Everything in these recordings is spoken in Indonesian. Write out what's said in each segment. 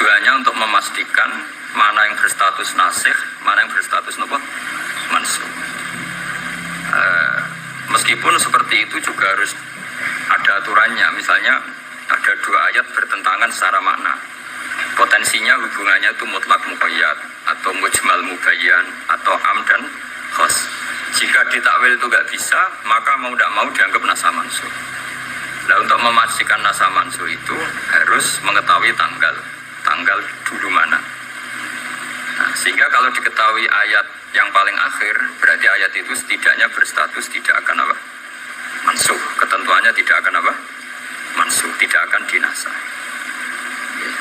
tujuannya untuk memastikan mana yang berstatus nasikh, mana yang berstatus mansukh. Meskipun seperti itu juga harus ada aturannya. Misalnya ada dua ayat bertentangan secara makna. Potensinya hubungannya itu mutlak muqayyad atau mujmal mubayyan atau am dan khas. Jika ditakwil itu nggak bisa, maka mau tidak mau dianggap nasakh mansukh. Nah, untuk memastikan nasakh mansukh itu harus mengetahui tanggal dulu mana. Nah, sehingga kalau diketahui ayat yang paling akhir, berarti ayat itu setidaknya berstatus tidak akan mansukh. Ketentuannya tidak akan mansukh, tidak akan dinasakh.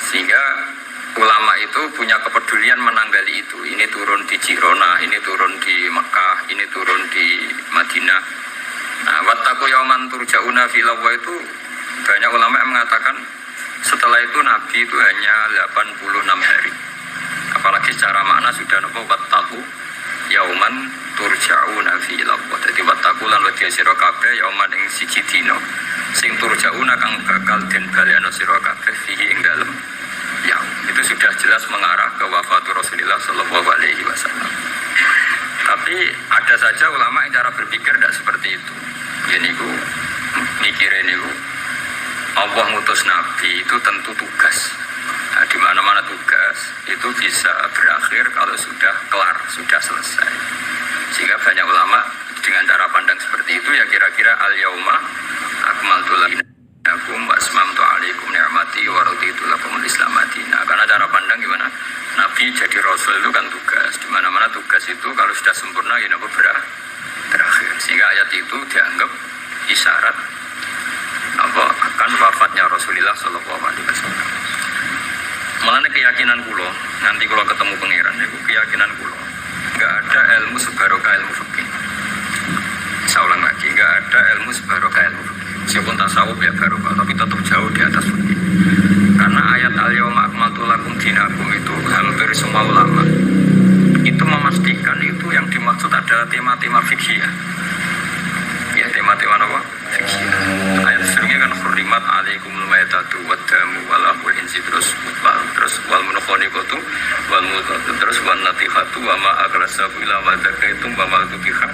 Sehingga ulama itu punya kepedulian menanggali itu. Ini turun di Jirona, ini turun di Mekah, ini turun di Madinah. Nah, wattaqu yauman turja'una filawwa itu banyak ulama yang mengatakan setelah itu Nabi itu hanya 86 hari. Apalagi secara makna sudah wattaqu yauman turja'una filawwa. Jadi wattaqu lan wedi sira kabeh yauman ing siji dina sing turja'una kang bakal den balekno sira kabeh fihi ing dalem. Ya, itu sudah jelas mengarah ke wafatu Rasulullah Shallallahu Alaihi Wasallam. Tapi ada saja ulama yang cara berpikir tidak seperti itu. Jadi ku mikirin itu Allah ngutus Nabi itu tentu tugas. Nah, di mana-mana tugas itu bisa berakhir kalau sudah kelar, sudah selesai. Sehingga banyak ulama dengan cara pandang seperti itu ya kira-kira al-yauma akmaltu lakum wa asmamtu alaikum ni'mati wa raditu lakumul Islam madina. Karena cara pandang gimana? Nabi jadi Rasul itu kan tugas. Di mana-mana tugas itu kalau sudah sempurna ya berakhir. Sehingga ayat itu dianggap isyarat akan wafatnya Rasulullah Shallallahu Alaihi Wasallam. Mulanya keyakinan kulo, nanti kulo ketemu pangeran, itu keyakinan kulo. Nggak ada ilmu sebarokah ilmu fikih. Saya ulang lagi, nggak ada ilmu sebarokah ilmu fikih. Meskipun tasawuf ya barokah, tapi tetap jauh di atas fikih. Karena ayat al-yauma akmaltu lakum dinakum itu hampir semua ulama itu memastikan itu yang dimaksud adalah tema-tema fikih ya tema-tema apa? Fikih. Ayat sebelumnya kan hurrimat alaikumul maitatu waddamu walahul insi terus wal munakhoniqatu wal mutatu terus wan natihatu wa ma akrasabu ila ma zakaitum wa ma tubiha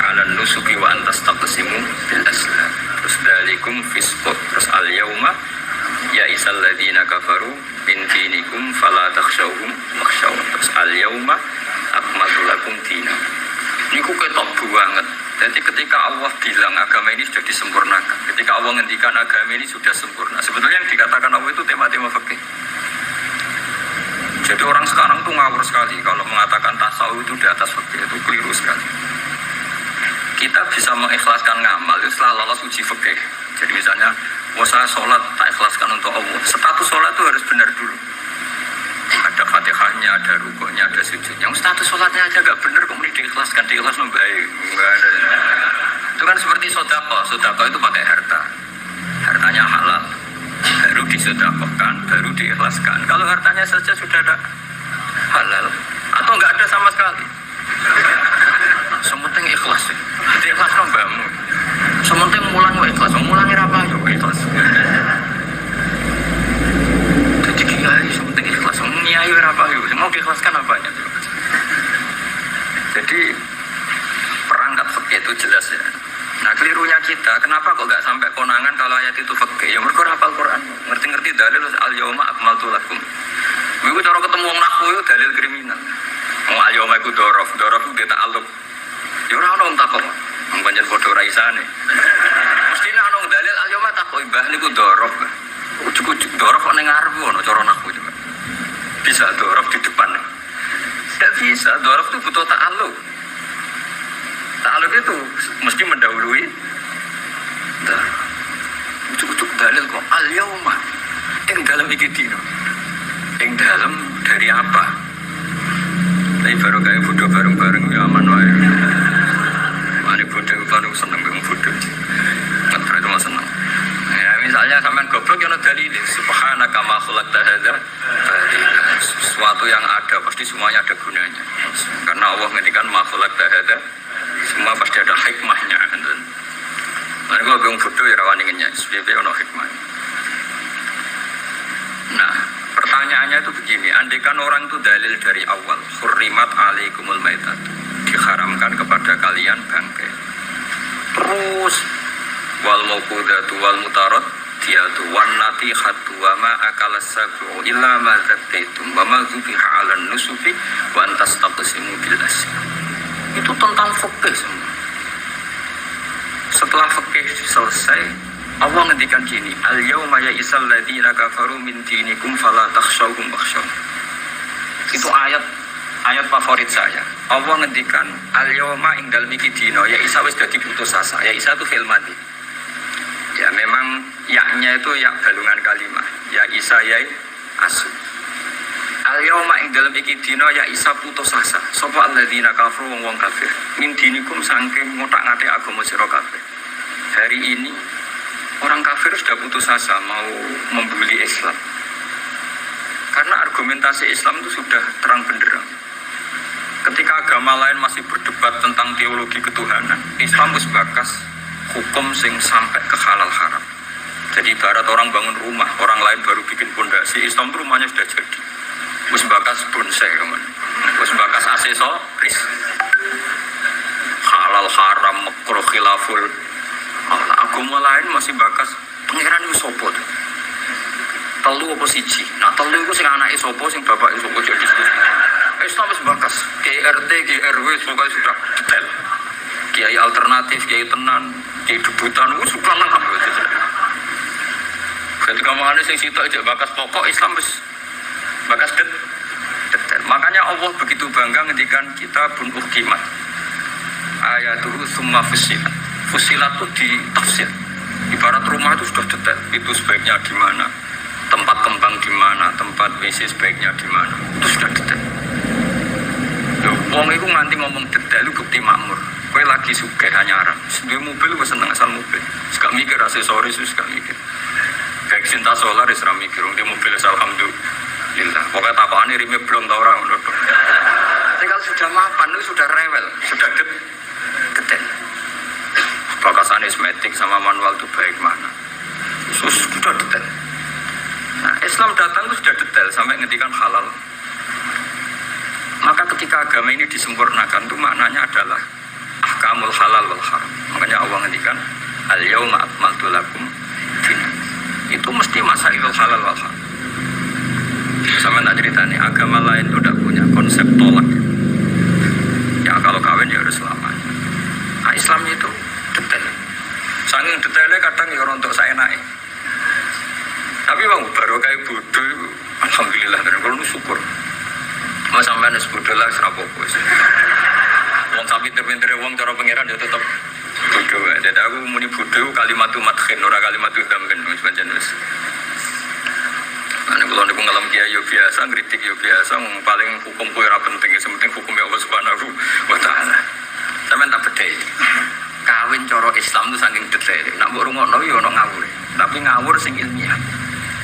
ala nusuki wa antas taqsimu bil aslam terus dalikum fisqut terus al yauma ya isal ladina kafaru min dinikum fala takhshawhum wakhshawun terus al yauma akmaltu lakum dinakum. Niku ketok banget. Jadi ketika Allah bilang agama ini sudah disempurnakan, ketika Allah ngendikan agama ini sudah sempurna, sebetulnya yang dikatakan Allah itu tema-tema fikih. Jadi orang sekarang tuh ngawur sekali kalau mengatakan tasawuf itu di atas fikih, itu keliru sekali. Kita bisa mengikhlaskan ngamal itu setelah lolos uji fikih. Jadi misalnya, saya sholat tak ikhlaskan untuk Allah, status sholat itu harus benar dulu. Ada fatihahnya, ada rukuknya, ada sujud. Yang status sholatnya aja gak bener, kemudian diikhlaskan baik. Enggak ada. Itu kan seperti sodako. Sodako itu pakai harta. Hartanya halal. Baru disodakokan, baru diikhlaskan. Kalau hartanya saja sudah ada halal, atau nggak ada sama sekali. Sementing ikhlas. Jadi ikhlas mbakmu. Sementing mulang ikhlas. Mulangnya apa ya ikhlas. Sementing ikhlas, nyai apa yuk, mau diikhlaskan apanya? Jadi perangkat fikih itu jelas ya. Nah kelirunya kita, kenapa kok nggak sampai konangan kalau ayat itu fikih? Ya mereka hafal Quran, ngerti-ngerti dalil al yauma akmaltu lakum. Iku cara ketemu wong nahwu itu dalil kriminal. Wong al yauma iku dorof itu dia ta'alluq. Ya ora ono takok. Wong pancen padha ra isane. Mestine ono dalil al yauma takok mbah niku dorof. Ujuk-ujuk dorof kok ning ngarep ono cara nahwu juga. Bisa dorof di depan. Tidak bisa, dorof itu butuh ta'alluq. Ta'alluq itu mesti mendahului. Ujuk-ujuk dalil kok al yauma. Ing dalam iki dino. Ing dalam dari apa? Tapi baru kayak bodoh bareng-bareng ya aman wae. Mane bodoh baru seneng wong bodoh. Ngetre itu seneng. Ya misalnya sampean goblok ya ono dalil subhanaka ma khalaqta hadza sesuatu yang ada pasti semuanya ada gunanya. Karena Allah ngendikan ma khalaqta hadza semua pasti ada hikmahnya. Nah kalau wong bodoh ya rawani ngenyek, sebab ono hikmah. Nah, Pertanyaannya itu begini, andaikan orang itu dalil dari awal, hurrimat alaikumul maitat, diharamkan kepada kalian bangkai. Terus wal mauqudatu wal mutarad diyatu wan natihatu wa ma akala sabu illa ma zakaitum wa ma zubiha 'alan nusufi wa antastaqsimu bil asy. Itu tentang fikih semua. Setelah fikih selesai, Allah ngendikan gini, al yauma ya'isal ladzina kafaru min dinikum fala takhshawhum wakhshawn. Itu ayat favorit saya. Allah ngendikan al yauma ing dalem iki dina ya Isa wis dadi putus asa. Ya Isa itu fil madi. Ya memang yaknya itu ya balungan kalimah. Ya Isa ya asu. Al yauma ing dalem iki dina ya Isa putus asa. Sapa alladzina kafaru wong kafir. Min dinikum saking ngotak-ngatik agama sira kabeh. Hari ini orang kafir sudah putus asa mau membuli Islam. Karena argumentasi Islam itu sudah terang benderang. Ketika agama lain masih berdebat tentang teologi ketuhanan, Islam wis bakas hukum sing sampai ke halal haram. Jadi ibarat orang bangun rumah, orang lain baru bikin pondasi, Islam itu rumahnya sudah jadi. Wis bakas bonsai, wis bakas aksesoris. Halal haram, makruh khilaful. Agama lain masih bakas pangeran itu sopo. Telu apa siji? Nah telu itu sing anake sapa, sing bapake sapa jadi diskusi. Islam wis bakas, KRT, GRW pokoknya sudah detail. Kiai alternatif, kiai tenan, kiai debutan itu suka lengkap. Ketika mana sing situ aja bakas pokok Islam wis bakas detail. Makanya Allah begitu bangga ngendikan kitabun uhkimat. Ayatuhu summa fussilat. Fusilat itu ditafsir. Ibarat rumah itu sudah detail. Itu sebaiknya di mana, tempat kembang di mana, tempat WC sebaiknya di mana. Itu sudah detail. Wong itu nganti ngomong detail itu bukti makmur. Kowe lagi sugih anyarang. Duwe mobil wis seneng asal mobil. Gak mikir aksesoris wis gak mikir. Kayak cinta solar wis ra mikir. Di mobil alhamdulillah. Pokoke takokane rime blong ta ora ngono. Tapi kalau sudah mapan itu sudah rewel, sudah detail. Bakasan esmetik sama manual itu baik mana? Sudah detail. Nah, Islam datang itu sudah detail sampai ngendikan halal. Maka ketika agama ini disempurnakan itu maknanya adalah ahkamul halal wal haram. Makanya Allah ngendikan al yauma akmaltu lakum dinakum. Itu mesti masailul halal wal haram. Sama tak ceritanya agama lain itu tidak punya konsep tolak. Ya kalau kawin ya harus selamanya. Nah, Islam itu detail. Saking detailnya kadang ya orang untuk saya naik. Tapi bang baru kayak bodoh, alhamdulillah dan kalau syukur. Mau sampai nus bodoh lah serapopo. Wong sapi pinter wong cara pangeran ya tetap bodoh. Jadi aku muni bodoh kalimatu madkhin ora kalimatu damben wis pancen wis. Ane kalau niku ngalam kiai yo biasa, kritik yo biasa, paling hukum kowe ora penting, penting hukum Allah Subhanahu wa taala. Sampeyan tak bedhei. Kawin cara Islam itu saking detail. Nak mbok rungokno yo ono ngawur. Tapi ngawur sing ilmiah.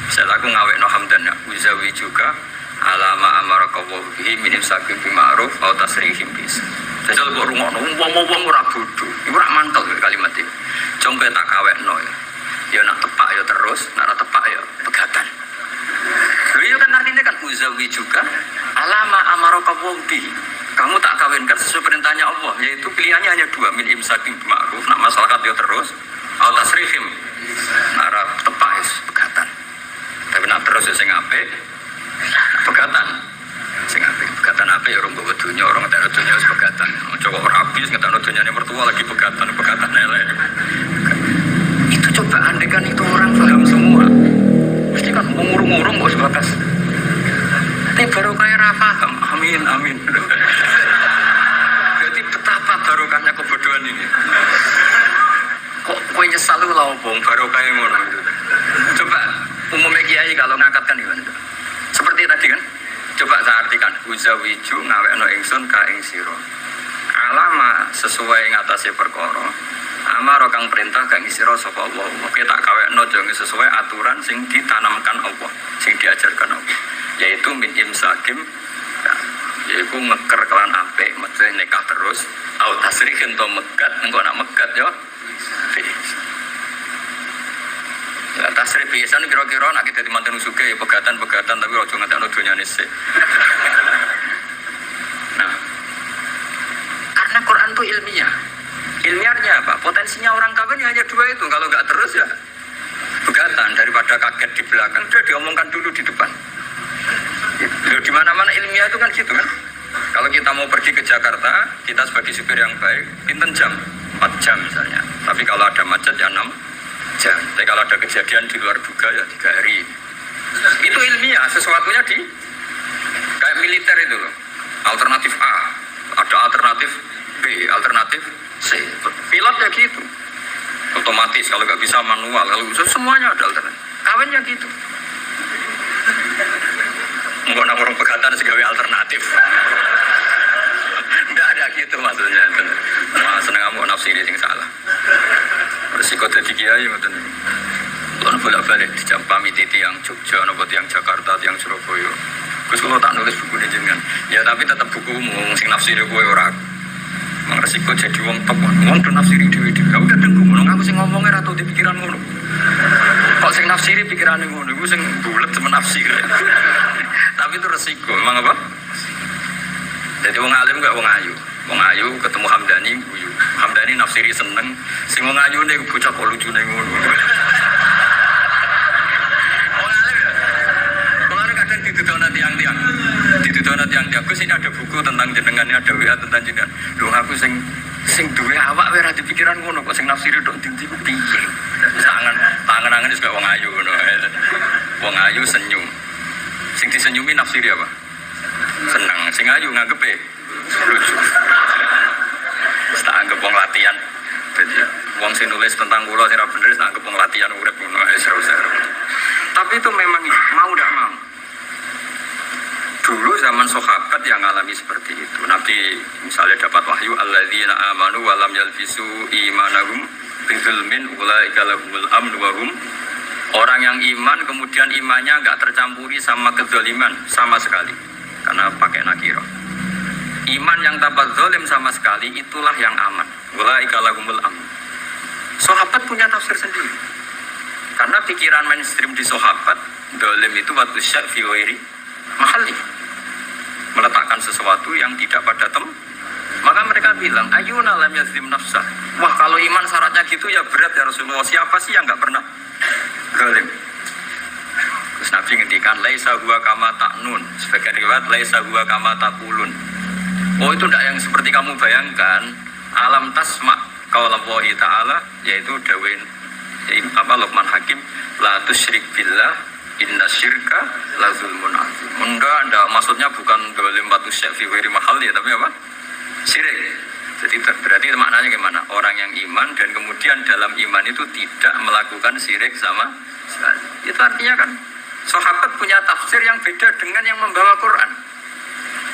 Misalnya aku ngawekno hamdan ya, wizawi juga alama amarakallahu bihi min imsakin bi ma'ruf au tasrihim bis. Jajal mbok rungokno wong ora bodho. Iku ora mantel kalimat iki. Jombe tak kawekno ya. Ya nak tepak ya terus, nak ora tepak ya pegatan. Lha kan artinya kan wizawi juga alama amarakallahu bihi. Kamu tak kawinkan sesuai perintahnya Allah, yaitu pilihannya hanya dua, min imsakin bi ma'ruf, nak masyarakat ya terus, au tasrihim. Nak tepak is pegatan. Tapi nak terus ya sing apik pegatan. Sing apik pegatan apik ya orang bawa dunia, orang ngetek dunia wis pegatan. Coba ora habis ngetek dunyane mertua lagi pegatan elek. Itu coba andekan itu orang paham semua. Mesti kan ngurung-ngurung kok sebatas. Tapi baru kayak ra paham. Amin. Jadi betapa barokahnya kebodohan ini. Kok kowe nyesal lu lha opo baru kayak ngono. Coba umumnya kiai kalau ngangkatkan gimana? Seperti tadi kan? Coba saya artikan uzawiju ngawekno ingsun ka ing sira. Alama sesuai ngatasi perkara. Amar kang perintah kang sira sapa Allah. Oke tak kawekno jange sesuai aturan sing ditanamkan Allah, sing diajarkan Allah. Yaitu min imsakim yaitu ngeker kelan apik, mesti nikah terus. Au tasrihin to megat, engko nak megat yo. Tasrif biasa nih kira-kira nak kita di mantan suke pegatan tapi ojo ngantek donya nese. Nah, karena Quran itu ilmiah. Ilmiahnya apa? Potensinya orang kafir hanya dua itu. Kalau nggak terus ya pegatan daripada kaget di belakang sudah diomongkan dulu di depan. Di mana-mana ilmiah itu kan gitu kan. Kalau kita mau pergi ke Jakarta, kita sebagai supir yang baik, pinten jam? 4 jam misalnya. Tapi kalau ada macet ya 6 jam. Tapi kalau ada kejadian di luar duga ya 3 hari. Itu ilmiah, sesuatunya di kayak militer itu loh. Alternatif A, ada alternatif B, alternatif C. Pilot ya gitu. Otomatis kalau nggak bisa manual, kalau semuanya ada alternatif. Kawinnya gitu. Enggak nak orang pegatan sebagai alternatif. Enggak ada gitu maksudnya. Wah, seneng kamu nafsiri sing salah. Resiko jadi kiai ngoten. Kalau bolak-balik di Jampami tiang Jogja, nopo tiang Jakarta, tiang Surabaya. Gus kalau tak nulis buku jenengan. Ya tapi tetap bukumu sing nafsiri kowe ora. Mang resiko jadi wong top. Wong do nafsiri dhewe-dhewe. Udah dengku ngono aku sing ngomongnya atau di pikiran ngono. Kok sing nafsiri pikirane ngono, iku sing bulet temen nafsir. Tapi itu resiko, memang apa? Jadi wong alim gak wong ayu. Wong ayu ketemu Hamdani guyu. Hamdani nafsiri seneng, sing wong ayu nek bocah kok lucune ngono. Wong alim ya. Wong alim kadang ditudono tiang-tiang. Ditudono tiang-tiang. Gus ini ada buku tentang jenengan, ada WA tentang jenengan. Lho aku sing duwe awak wae ra dipikiran ngono kok sing nafsiri tok ndi ku piye. Tangan-tangan juga wong ayu ngono. Wong ayu senyum. Sing disenyumi nafsiri apa? Senang. Sing ayu nganggepe lucu. Tak anggap wong latihan. Jadi wong sing nulis tentang kula sing ora bener tak anggap wong latihan urip ngono seru-seru. Tapi itu memang mau ndak mau. Dulu zaman sahabat yang alami seperti itu. Nabi misalnya dapat wahyu alladzina amanu wa lam yalbisu imanahum bizulmin ulaika lahumul amnu wa hum. Orang yang iman kemudian imannya enggak tercampuri sama kezaliman sama sekali. Karena pakai nakirah. Iman yang tanpa zalim sama sekali itulah yang aman. Ulaika lahumul amnu. Sahabat punya tafsir sendiri. Karena pikiran mainstream di sahabat, zalim itu waktu syak fi ghairi mahalli. Meletakkan sesuatu yang tidak pada maka mereka bilang ayuna lam yazlim nafsah. Wah kalau iman syaratnya gitu ya berat ya Rasulullah. Siapa sih yang nggak pernah zalim? Terus Nabi ngendikan laisa huwa kama ta'nun. Sebagai riwayat laisa huwa kama taqulun. Oh itu tidak yang seperti kamu bayangkan. Alam tasma qaul Allah Ta'ala, yaitu dawuh Luqman Hakim, la tusyrik billah inna syirka la zulmun azim. Enggak, maksudnya bukan zalim batu syek fi ghairi mahal ya, tapi apa? Syirik. Jadi berarti maknanya gimana? Orang yang iman dan kemudian dalam iman itu tidak melakukan syirik sama sekali. Itu artinya kan sahabat punya tafsir yang beda dengan yang membawa Quran.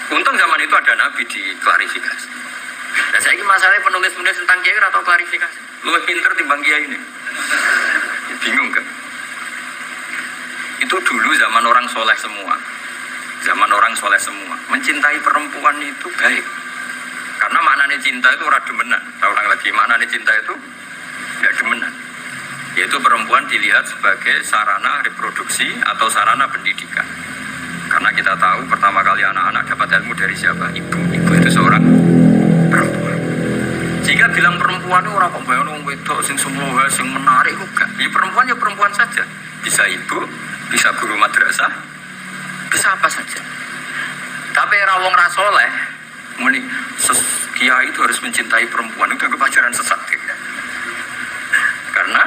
Untung zaman itu ada Nabi diklarifikasi. Nah saya ini masalahnya penulis-penulis tentang kiai atau klarifikasi. Lu pinter timbang kiai ini. Bingung kan? Itu dulu zaman orang soleh semua. Zaman orang soleh semua. Mencintai perempuan itu baik. Karena maknanya cinta itu ora demenan. Saya ulang lagi, maknanya cinta itu tidak demenan. Yaitu perempuan dilihat sebagai sarana reproduksi atau sarana pendidikan. Karena kita tahu pertama kali anak-anak dapat ilmu dari siapa? Ibu. Ibu itu seorang perempuan. Jika bilang perempuan itu orang kok bayang orang wedok sing semua sing menarik enggak. Ya perempuan ya perempuan saja. Bisa ibu, bisa guru madrasah, bisa apa saja. Tapi rawong rasoleh muni kiai itu harus mencintai perempuan, itu kepacaran sesat gitu. Karena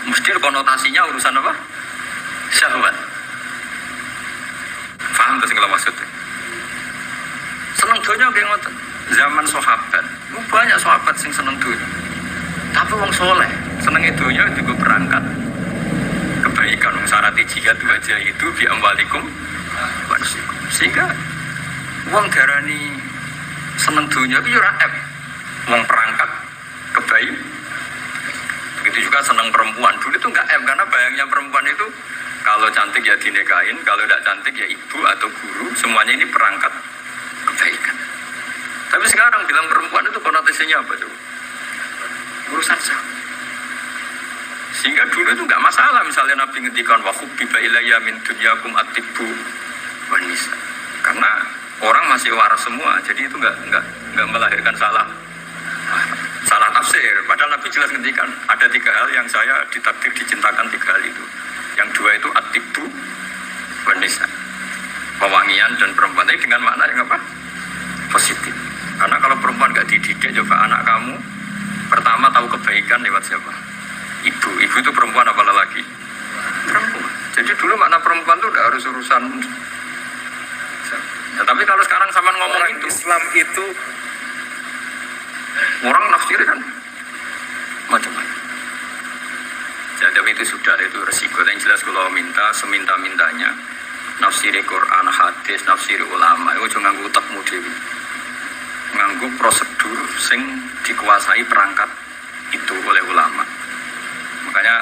mesti konotasinya urusan apa? Syahwat. Paham tuh sing kula maksud? Seneng donya nggih ngoten. Zaman sahabat, banyak sahabat sing seneng donya. Tapi wong soleh, senenge donya juga berangkat kebaikan. Syarat jihad wajah itu bi amwalikum warsikum. Sehingga wong darani seneng donya itu ora ep. Wong perangkat kebaik. Begitu juga seneng perempuan. Dulu itu enggak ep karena bayangnya perempuan itu kalau cantik ya dinikahin, kalau tidak cantik ya ibu atau guru, semuanya ini perangkat kebaikan. Tapi sekarang bilang perempuan itu konotasinya apa tuh? Urusan sah. Sehingga dulu itu nggak masalah misalnya Nabi ngendikan wa hubbiba ilayya min dunyakum at-tibbu wan nisa. Karena orang masih waras semua, jadi itu nggak melahirkan salah tafsir. Padahal Nabi jelas ngendikan ada 3 hal yang saya ditakdir dicintakan, 3 hal itu. Yang 2 itu at-tibbu wan nisa, pewangian dan perempuan. Tapi dengan makna yang apa? Positif. Karena kalau perempuan nggak dididik, coba anak kamu pertama tahu kebaikan lewat siapa? Ibu itu perempuan apa lelaki? Perempuan. Jadi dulu makna perempuan itu udah harus urusan. Ya, tapi kalau sekarang sama ngomong orang itu Islam itu orang nafsir kan macam-macam. Ya, tapi itu sudah, itu resiko. Yang jelas kalau minta seminta-mintanya nafsiri Quran, hadis, nafsiri ulama itu jangan nganggo utekmu dhewe. Nganggo prosedur sing dikuasai perangkat itu oleh ulama. Makanya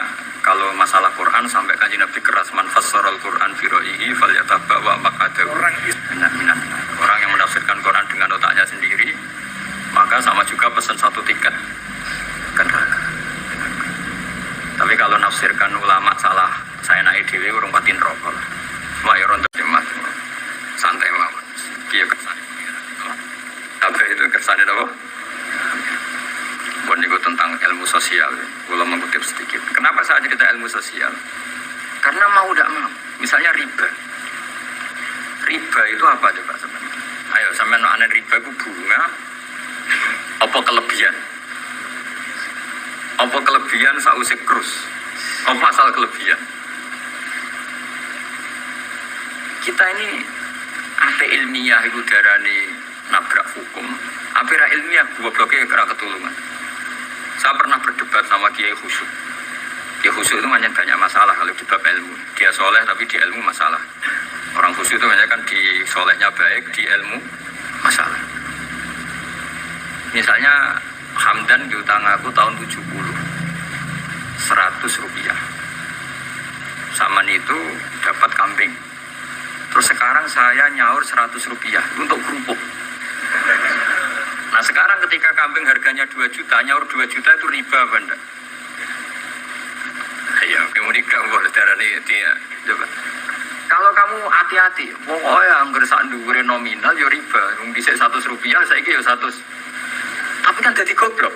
kalau masalah Quran sampai Kanjeng Nabi keras, man fassarul Quran fi ra'yihi falyatabawwa maq'adahu minan. Orang yang menafsirkan Quran dengan otaknya sendiri, maka sama juga pesan 1 tiket ke neraka. Tapi kalau nafsirkan ulama salah, saya naik dhewe urung pati neraka lah. Cuma ya rontok jemat. Santai mawon. Kiye kersane. Apa itu kersane apa? Bukan itu tentang ilmu sosial. Kalau mengutip sedikit. Kenapa saya cerita ilmu sosial? Karena mau tidak mau. Misalnya riba. Riba itu apa coba sebenarnya? Ayo sampean ana riba itu bunga. Apa kelebihan? Apa kelebihan sausik krus? Apa asal kelebihan? Kita ini apa ilmiah itu darani nabrak hukum. Apa ilmiah gobloknya kira ketulungan. Saya pernah berdebat sama Kiai Khusyuk. Kiai Khusyuk itu banyak masalah kalau di bab ilmu. Dia soleh tapi di ilmu masalah. Orang khusyuk itu banyak kan di solehnya baik, di ilmu masalah. Misalnya Hamdan diutang aku tahun 70 100 rupiah. Saman itu dapat kambing. Terus sekarang saya nyaur 100 rupiah untuk kerupuk. Nah sekarang ketika kambing harganya 2 juta, nyaur 2 juta itu riba apa enggak? Ya kemudian kamu boleh darani dia. Coba. Kalau kamu hati-hati, pokoknya anggar sak dhuwure nominal ya riba. Wong dhisik 100 rupiah, saiki ya 100. Tapi kan jadi goblok.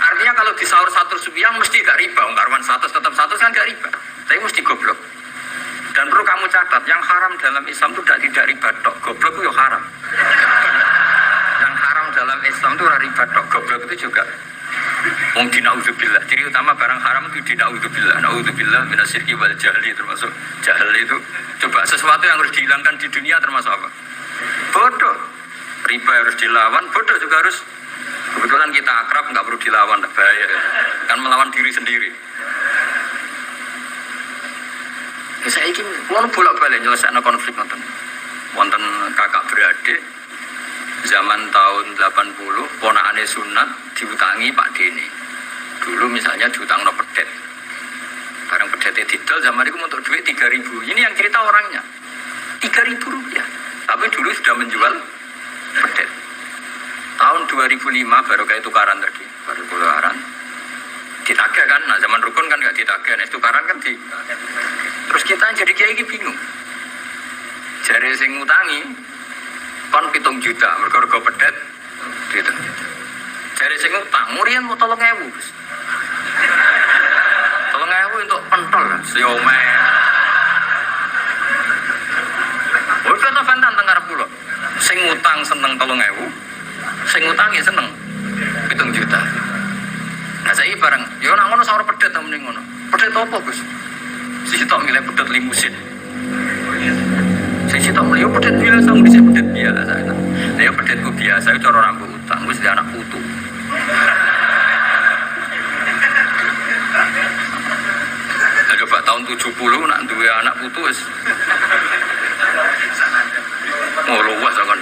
Artinya kalau disaur 100 rupiah mesti gak riba. Wong karuan 100 tetap 100 kan gak riba. Tapi mesti goblok. Dan perlu kamu catat, yang haram dalam Islam itu tidak riba tok. Goblok itu ya haram. Yang haram dalam Islam itu riba tok. Goblok itu juga. Wong dina'udzubillah. Ciri utama barang haram itu dina'udzubillah. Na'udzubillah minasyirki wal jahli, termasuk jahil itu. Coba sesuatu yang harus dihilangkan di dunia termasuk apa? Bodoh. Riba harus dilawan, bodoh juga harus. Kebetulan kita akrab, nggak perlu dilawan, bahaya. Kan melawan diri sendiri. Ya, saya ingin, kalau bolak-balik nyelesaikan konflik wonten kakak beradik zaman tahun 80, ponakane sunat diutangi Pak Deni. Dulu misalnya diutang no pedet. Barang pedetnya didol zaman itu untuk duit 3.000. Ini yang cerita orangnya. 3.000 rupiah. Tapi dulu sudah menjual pedet. Tahun 2005 baru kayak tukaran tadi, baru tukaran. Ditagih kan, nah zaman rukun kan nggak ditagih, nah tukaran kan di. Terus kita jadi kiai ini bingung. Jare sing ngutangi, kon 7 juta, mergo pedet, gitu. Jare sing ngutang, murian mau 3.000. 3.000 untuk pentol, siome. Oh, kita fantan tengah pulau. Sing ngutang seneng 3.000. Sing ngutangi seneng 7 juta. Nah saya bareng, ya nak ngono sawur pedet ta mending ngono. Pedet apa, Gus? Sisi tok milih pedet limusin. Sisi tok milih pedet biasa, mesti pedet biasa. Lah ya pedetku biasa cara rambut utang wis anak putu. Lah coba tahun 70 nak duwe anak putu wis. Oh luas kan.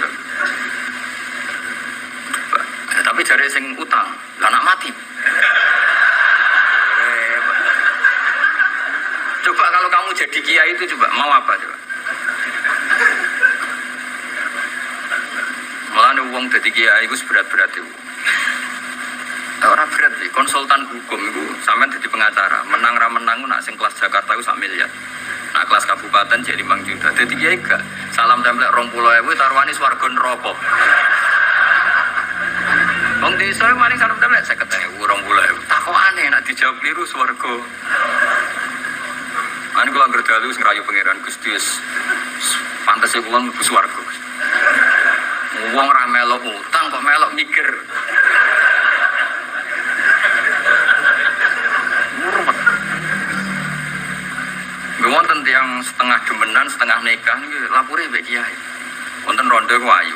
Tapi jare sing utang, lah anak mati. Coba kalau kamu jadi kiai itu coba mau apa coba? Malah nih uang jadi kiai itu berat-berat itu. Orang berat sih, konsultan hukum itu sampean jadi pengacara, menang ra menang nak sing kelas Jakarta itu 1 miliar. Nak kelas kabupaten jadi 5 juta. Dadi kiai gak salam templek 20.000 taruhane swarga neraka. Wong desa maring salam templek 50.000 20.000. Takokane nak dijawab keliru swarga. Ane kula anggere dalu sing rayu pangeran Gusti wis pantese kula mlebu swarga. Wong ra melok utang kok melok mikir. Wonten tiyang setengah demenan, setengah nikah niki lapure mbek kiai. Wonten rondo ku ayu.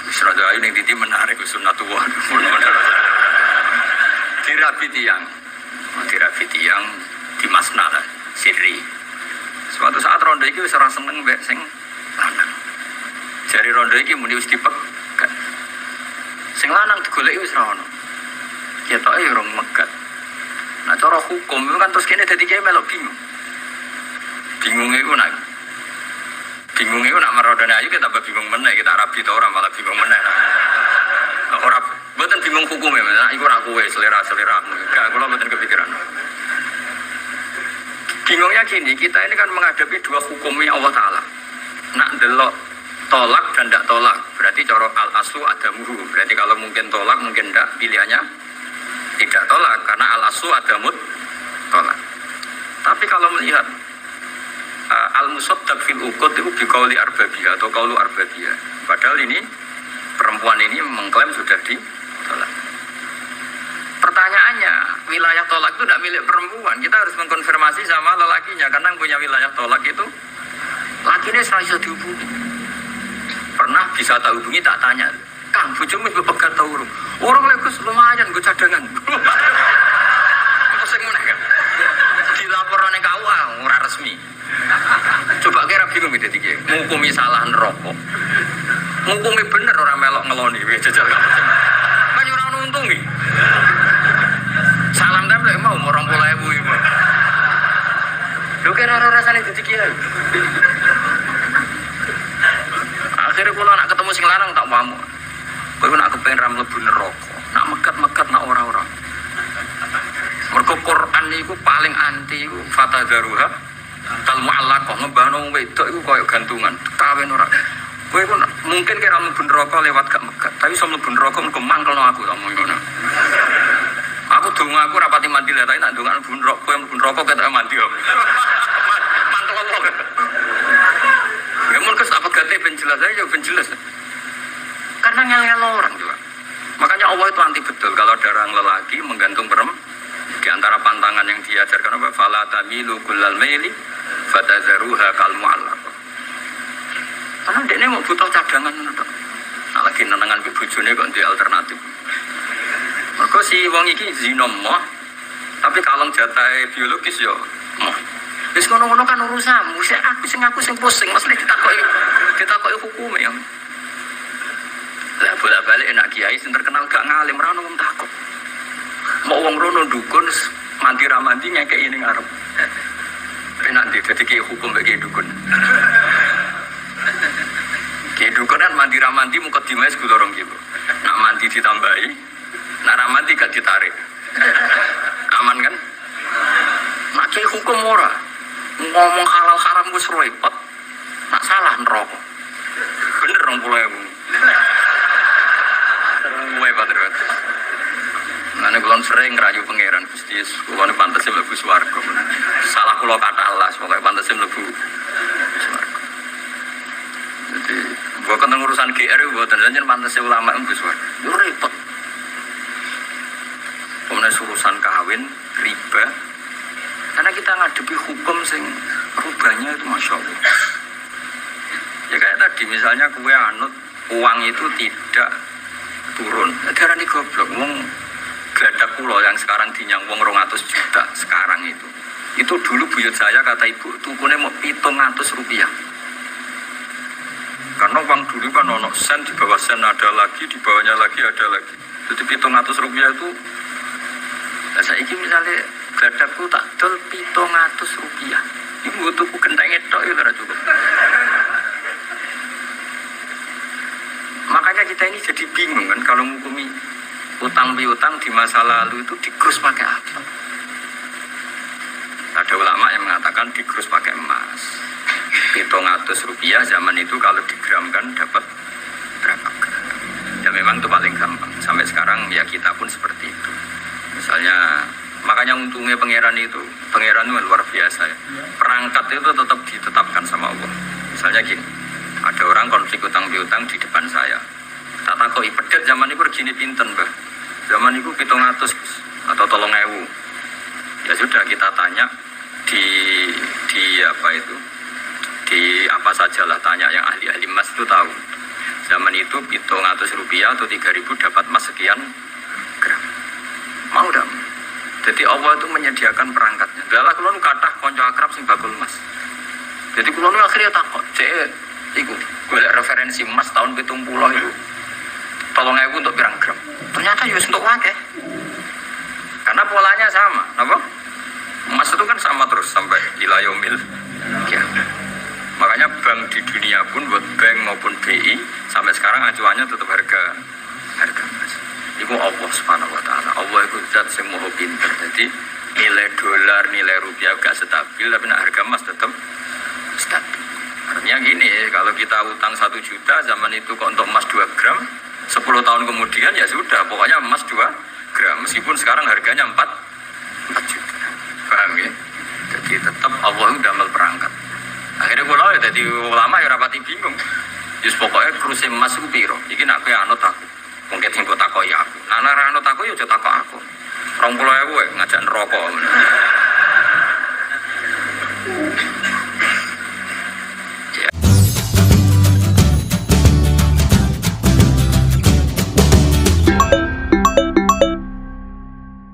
Wis rondo ayu ning titi menarik sunatullah. Dirabi tiyang di masna lah, sirri. Suatu saat rondo iki wis ora seneng mbek sing lanang. Jari rondo iki muni wis dipegat. Sing lanang digoleki wis ora ono. Ketoke ya rong megat. Nah cara hukum itu kan terus kene dadi kiai melok bingung. Bingungnya itu nak merodone ayu kita tambah bingung meneh, kita rabi ta ora malah bingung meneh. Ora mboten bingung hukume, nah iku ora kowe selera-seleramu. Enggak, kula mboten kepikiran. Bingungnya gini, kita ini kan menghadapi dua hukumnya Allah Ta'ala. Nak delok tolak dan tidak tolak, berarti cara al-aslu adamuhu. Berarti kalau mungkin tolak, mungkin tidak, pilihannya tidak tolak, karena al-aslu adamut tolak. Tapi kalau melihat al-musaddaq fil uqud itu biqauli arbabiyah atau qaulu arbabiyah. Padahal ini perempuan ini mengklaim sudah ditolak. Pertanyaannya, wilayah tolak itu tidak milik perempuan. Kita harus mengkonfirmasi sama lelakinya karena yang punya wilayah tolak itu lakinya serasa dihubungi. Pernah bisa tak hubungi tak tanya, "Kang, bojomu wis pegat ta urung?" "Urung lek Gus, lumayan gue cadangan." Pusing meneh kan. Dilaporane KUA ora resmi. Coba kira bingung gitu tiga. Ngukumi salah neraka. Ngukumi bener orang melok ngeloni. Jajal kamu. Kan orang untung nih. Salam template mau 20.000 ibu. Lu kira rasanya jadi kiai. Akhirnya kalau nak ketemu sing lanang tak pamuk. Kowe nak kepengen ra mlebu neraka. Nak megat-megat nak ora-ora. Mergo Quran niku paling anti iku fatadzaruha kal mu'allaqah, ngebahno wedok iku koyo gantungan, kawin ora. Kowe mungkin kira mlebu neraka lewat gak megat, tapi iso mlebu neraka mergo mangkelno aku tak ngono. Aku donga aku rapati mandi lah, tapi nak donga mlebu neraka, kowe mlebu neraka ketoke mandi kok. Mantel Allah. Ya mun kes apa gate ben jelas aja ben jelas. Karena ngel-ngel orang juga. Makanya Allah itu anti betul kalau ada orang lelaki menggantung perempuan. Di antara pantangan yang diajarkan apa? Fala tamilu kullal maili fatadzaruha kal mu'allaqah. Karena dia mau butuh cadangan tok. Nah, lagi nenengan ke bojone kok ndek alternatif. Mergo si wong iki zina moh, tapi kalong jatahe biologis yo moh. Wis ngono-ngono kan urusanmu, aku sing pusing, mesti ditakoki hukume ya. Lah bolak-balik enak kiai sing terkenal gak ngalim ra ono wong takok. Mau wong rono dukun mandi ramandi ngekek ini ngarep. Penak dadi ki hukum bagi dukun. Ki dukun kan mandi ramandi mukadimah wis kudu 2 kilo. Nak mandi ditambahi, nak ramandi gak ditarik. Aman kan? Nak ki hukum ora. Ngomong halal haram wis repot. Nak salah neraka. Bener 20.000. Terus padahal. Nane kulon sering ngerayu pangeran Gusti Yesus, kulon pantes mlebu swarga. Salah kula kata Allah, pokoke pantes mlebu swarga. Jadi, bukan urusan GR mboten jenengan pantes ulama mlebu swarga. Yo repot. Kemudian urusan kawin, riba. Karena kita ngadepi hukum sing rubahnya itu Masya Allah. Ya kayak tadi misalnya kue anut uang itu tidak turun. Darani goblok wong geladak pulau yang sekarang dinyang wong 200 juta sekarang itu dulu buyut saya kata ibu tukunya mau 700 rupiah karena uang dulu kan ono sen di bawah sen ada lagi di bawahnya lagi ada lagi jadi 700 rupiah itu nah saya ini misalnya geladakku tak dol 700 rupiah ibu tuku genteng itu ya cukup makanya kita ini jadi bingung kan kalau menghukumi utang piutang di masa lalu itu dikrus pakai apa? Ada ulama yang mengatakan dikrus pakai emas. 700 rupiah zaman itu kalau digramkan dapat berapa gram? Ya memang itu paling gampang. Sampai sekarang ya kita pun seperti itu. Misalnya, makanya untungnya pangeran itu luar biasa ya. Perangkat itu tetap ditetapkan sama Allah. Misalnya gini, ada orang konflik utang piutang di depan saya. Tak takoi pedet zaman itu begini pinten bah. Zaman itu 700 atau 3.000. Ya sudah kita tanya di apa itu, di apa sajalah, tanya yang ahli-ahli emas itu tahu. Zaman itu 700 rupiah atau 3.000 dapat emas sekian gram. Mau dah. Jadi Allah itu menyediakan perangkatnya. Dalah kulon kathah kanca akrab sing bakul emas. Jadi kulon akhirnya takut, cek iku golek referensi emas tahun 70 itu. 3.000 untuk pirang gram. Ternyata ya untuk akeh. Karena polanya sama, apa? Emas itu kan sama terus sampai ila yaumil kiamat. Makanya bank di dunia pun, buat bank maupun BI sampai sekarang acuannya tetap harga emas. Itu Allah Subhanahu wa taala. Allah itu zat sing maha pinter. Jadi nilai dolar, nilai rupiah gak stabil, tapi harga emas tetap stabil. Artinya gini, kalau kita utang 1 juta zaman itu kok untuk emas 2 gram, 10 tahun kemudian ya sudah, pokoknya emas 2 gram. Meskipun sekarang harganya 4 juta. Paham ya? Jadi tetap Allah itu damel perangkat. Akhirnya kalau ya jadi ulama ya rapati bingung. Just pokoknya kursi emas itu piro. Iki nak kowe anut aku. Mungkin sing mbok takoki aku. Nah nek anut aku ya aja takok aku. 20.000 ngajak neraka.